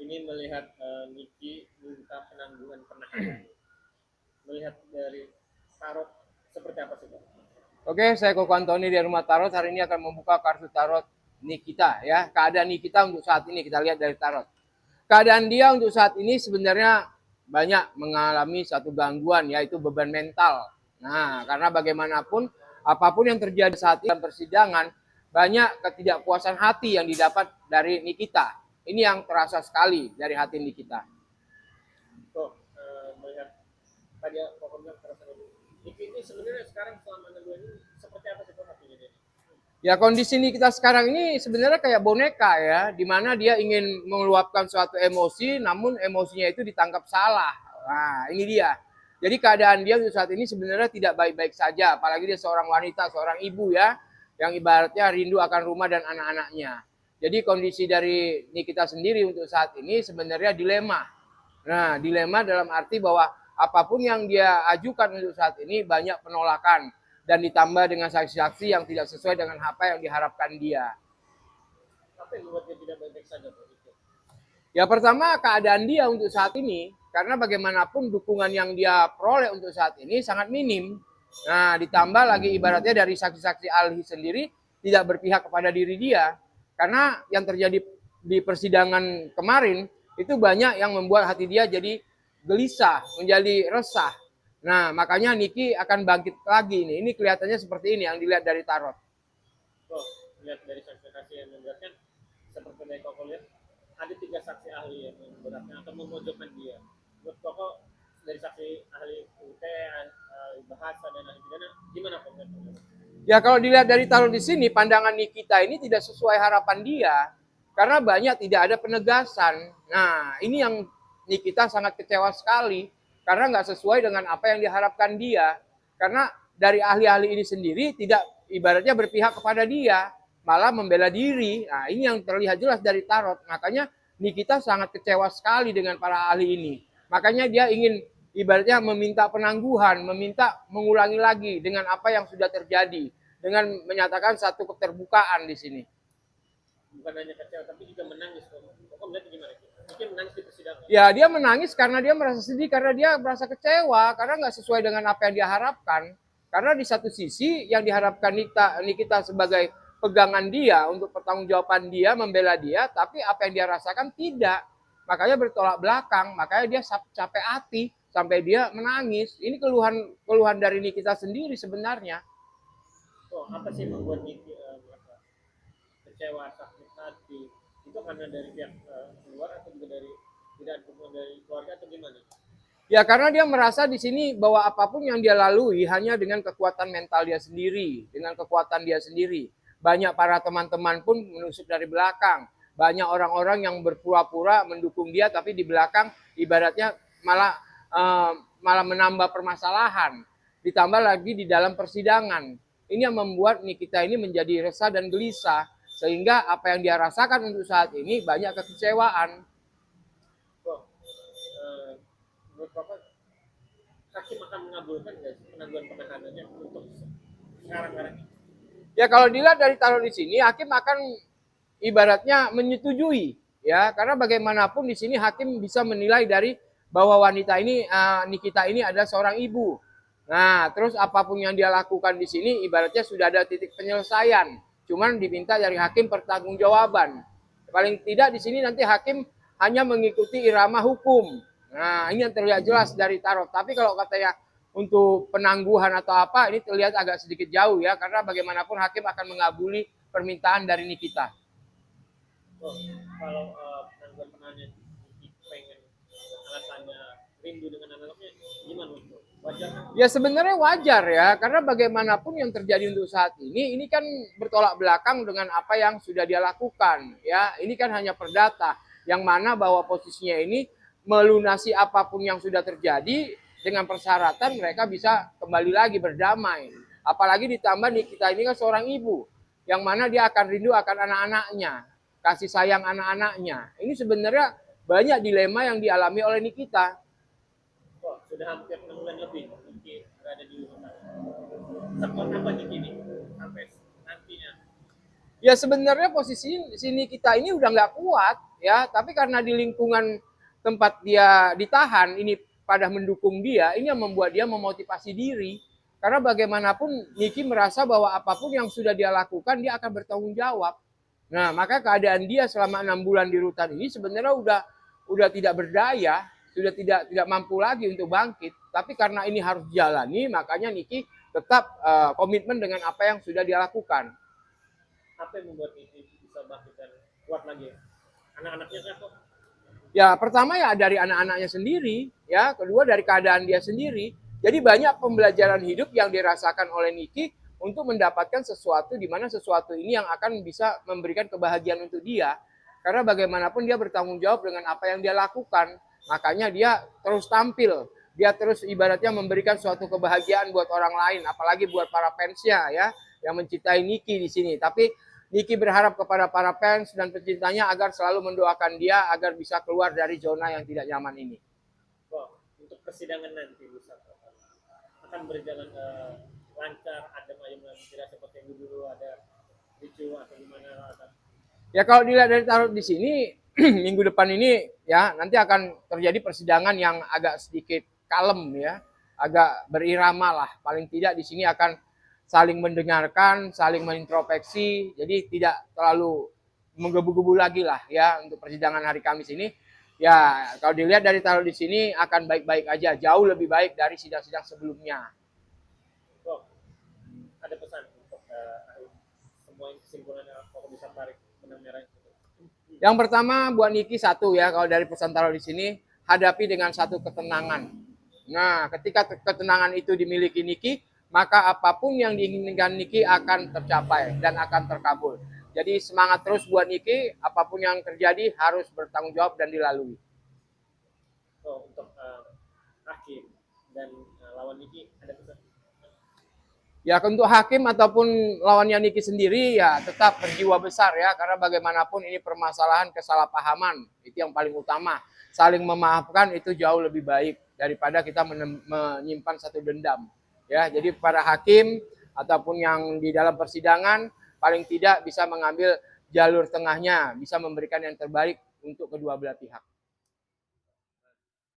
ini melihat Niki minta penangguhan penahanan. Melihat dari tarot seperti apa sih Pak? Oke, saya Koko Antoni dari Rumah Tarot. Hari ini akan membuka kartu tarot Nikita ya. Keadaan Nikita untuk saat ini kita lihat dari tarot. Keadaan dia untuk saat ini sebenarnya banyak mengalami satu gangguan, yaitu beban mental. Nah, karena bagaimanapun apapun yang terjadi saat ini dalam persidangan, banyak ketidakpuasan hati yang didapat dari Nikita. Ini yang terasa sekali dari hati Nikita. Kok melihat tadi Koko bilang terasa Niki ini sebenarnya sekarang selama 6 bulan ini seperti apa sih Pak hatinya dia? Ya, kondisi kita sekarang ini sebenarnya kayak boneka ya, di mana dia ingin meluapkan suatu emosi, namun emosinya itu ditangkap salah. Nah, ini dia. Jadi keadaan dia untuk saat ini sebenarnya tidak baik-baik saja, apalagi dia seorang wanita, seorang ibu ya, yang ibaratnya rindu akan rumah dan anak-anaknya. Jadi kondisi dari Nikita sendiri untuk saat ini sebenarnya dilema. Nah, dilema dalam arti bahwa apapun yang dia ajukan untuk saat ini banyak penolakan dan ditambah dengan saksi-saksi yang tidak sesuai dengan apa yang diharapkan dia. Apa yang membuat dia tidak baik-baik saja Pak? Ya pertama keadaan dia untuk saat ini, karena bagaimanapun dukungan yang dia peroleh untuk saat ini sangat minim. Nah, ditambah lagi ibaratnya dari saksi-saksi ahli sendiri tidak berpihak kepada diri dia. Karena yang terjadi di persidangan kemarin itu banyak yang membuat hati dia jadi gelisah, menjadi resah. Nah, makanya Niki akan bangkit lagi ini. Ini kelihatannya seperti ini yang dilihat dari tarot. Oh, lihat dari saksi-saksi yang memberatkan, seperti dari Koko lihat, ada 3 saksi ahli yang memberatkan atau memojokkan dia. Menurut Koko dari saksi ahli UT, ahli bahasa dan ahli pidana, gimana komentarnya? Ya kalau dilihat dari tarot di sini, pandangan Nikita ini tidak sesuai harapan dia. Karena banyak tidak ada penegasan. Nah, ini yang Nikita sangat kecewa sekali. Karena nggak sesuai dengan apa yang diharapkan dia. Karena dari ahli-ahli ini sendiri tidak ibaratnya berpihak kepada dia. Malah membela diri. Nah, ini yang terlihat jelas dari tarot. Makanya Nikita sangat kecewa sekali dengan para ahli ini. Makanya dia ingin ibaratnya meminta penangguhan, meminta mengulangi lagi dengan apa yang sudah terjadi. Dengan menyatakan satu keterbukaan di sini. Bukan hanya kecewa, tapi juga menangis. Koko melihat gimana? Mungkin menangis di persidangan. Ya, dia menangis karena dia merasa sedih, karena dia merasa kecewa, karena nggak sesuai dengan apa yang diharapkan. Karena di satu sisi yang diharapkan Nikita sebagai pegangan dia untuk pertanggungjawaban dia, membela dia, tapi apa yang dia rasakan tidak. Makanya bertolak belakang, makanya dia capek hati sampai dia menangis. Ini keluhan dari Nikita sendiri sebenarnya. Oh, apa sih membuat Niki merasa kecewa, sakit hati? Itu karena dari pihak luar atau juga dari tidak dukungan dari keluarga atau gimana? Ya karena dia merasa di sini bahwa apapun yang dia lalui hanya dengan kekuatan mental dia sendiri, dengan kekuatan dia sendiri. Banyak para teman-teman pun menusuk dari belakang. Banyak orang-orang yang berpura-pura mendukung dia, tapi di belakang ibaratnya malah menambah permasalahan. Ditambah lagi di dalam persidangan. Ini yang membuat Nikita ini menjadi resah dan gelisah. Sehingga apa yang dia rasakan untuk saat ini banyak kekecewaan. Oh, menurut Bapak, hakim akan mengabulkan nggak sih penangguhan penahanannya untuk sekarang-sekarang ini? Ya kalau dilihat dari tarot di sini, hakim akan ibaratnya menyetujui ya, karena bagaimanapun di sini hakim bisa menilai dari bahwa wanita ini Nikita ini adalah seorang ibu. Nah, terus apapun yang dia lakukan di sini ibaratnya sudah ada titik penyelesaian. Cuman diminta dari hakim pertanggungjawaban. Paling tidak di sini nanti hakim hanya mengikuti irama hukum. Nah, ini yang terlihat jelas dari tarot. Tapi kalau katanya untuk penangguhan atau apa, ini terlihat agak sedikit jauh ya, karena bagaimanapun hakim akan mengabuli permintaan dari Nikita. Oh, kalau penangguhan penahanan pengen alasannya rindu dengan anak-anaknya, gimana untuk wajar? Ya sebenarnya wajar ya, karena bagaimanapun yang terjadi untuk saat ini kan bertolak belakang dengan apa yang sudah dia lakukan. Ya, ini kan hanya perdata, yang mana bahwa posisinya ini melunasi apapun yang sudah terjadi dengan persyaratan mereka bisa kembali lagi berdamai. Apalagi ditambah kita ini kan seorang ibu, yang mana dia akan rindu akan anak-anaknya, kasih sayang anak-anaknya. Ini sebenarnya banyak dilema yang dialami oleh Nikita. Oh, sudah hampir 6 bulan lebih Niki berada di rumah. Sekuat apa Niki ini sampai nantinya? Ya sebenarnya posisi sini kita ini udah nggak kuat ya, tapi karena di lingkungan tempat dia ditahan ini pada mendukung dia, ini yang membuat dia memotivasi diri. Karena bagaimanapun Niki merasa bahwa apapun yang sudah dia lakukan dia akan bertanggung jawab. Nah, maka keadaan dia selama 6 bulan di rutan ini sebenarnya udah tidak berdaya, sudah tidak mampu lagi untuk bangkit. Tapi karena ini harus dijalani, makanya Niki tetap komitmen dengan apa yang sudah dia lakukan. Apa yang membuat ini bisa bangkit dan kuat lagi? Anak-anaknya kan kok. Ya, pertama ya dari anak-anaknya sendiri, ya, kedua dari keadaan dia sendiri. Jadi banyak pembelajaran hidup yang dirasakan oleh Niki untuk mendapatkan sesuatu di mana sesuatu ini yang akan bisa memberikan kebahagiaan untuk dia. Karena bagaimanapun dia bertanggung jawab dengan apa yang dia lakukan. Makanya dia terus tampil. Dia terus ibaratnya memberikan suatu kebahagiaan buat orang lain, apalagi buat para fansnya ya yang mencintai Niki di sini. Tapi Niki berharap kepada para fans dan pecintanya agar selalu mendoakan dia agar bisa keluar dari zona yang tidak nyaman ini. Kok untuk persidangan nanti bisa akan berjalan lancar, adem ayem, tidak seperti yang dulu ada ricu atau gimana? Ya kalau dilihat dari taruh di sini minggu depan ini ya nanti akan terjadi persidangan yang agak sedikit kalem ya, agak berirama lah. Paling tidak di sini akan saling mendengarkan, saling mengintrospeksi, jadi tidak terlalu menggebu-gebu lagi lah ya untuk persidangan hari Kamis ini. Ya kalau dilihat dari taruh di sini akan baik-baik aja, jauh lebih baik dari sidang-sidang sebelumnya. Kok ada pesan untuk semua kesimpulannya kok bisa tarik benang merah? Yang pertama buat Niki satu ya, kalau dari pesan taruh di sini, hadapi dengan satu ketenangan. Nah, ketika ketenangan itu dimiliki Niki, maka apapun yang diinginkan Niki akan tercapai dan akan terkabul. Jadi semangat terus buat Niki, apapun yang terjadi harus bertanggung jawab dan dilalui. So, untuk hakim dan lawan Niki ada pesan? Ya untuk hakim ataupun lawannya Niki sendiri ya tetap berjiwa besar ya, karena bagaimanapun ini permasalahan kesalahpahaman, itu yang paling utama. Saling memaafkan itu jauh lebih baik daripada kita menyimpan satu dendam. Ya, jadi para hakim ataupun yang di dalam persidangan paling tidak bisa mengambil jalur tengahnya, bisa memberikan yang terbaik untuk kedua belah pihak.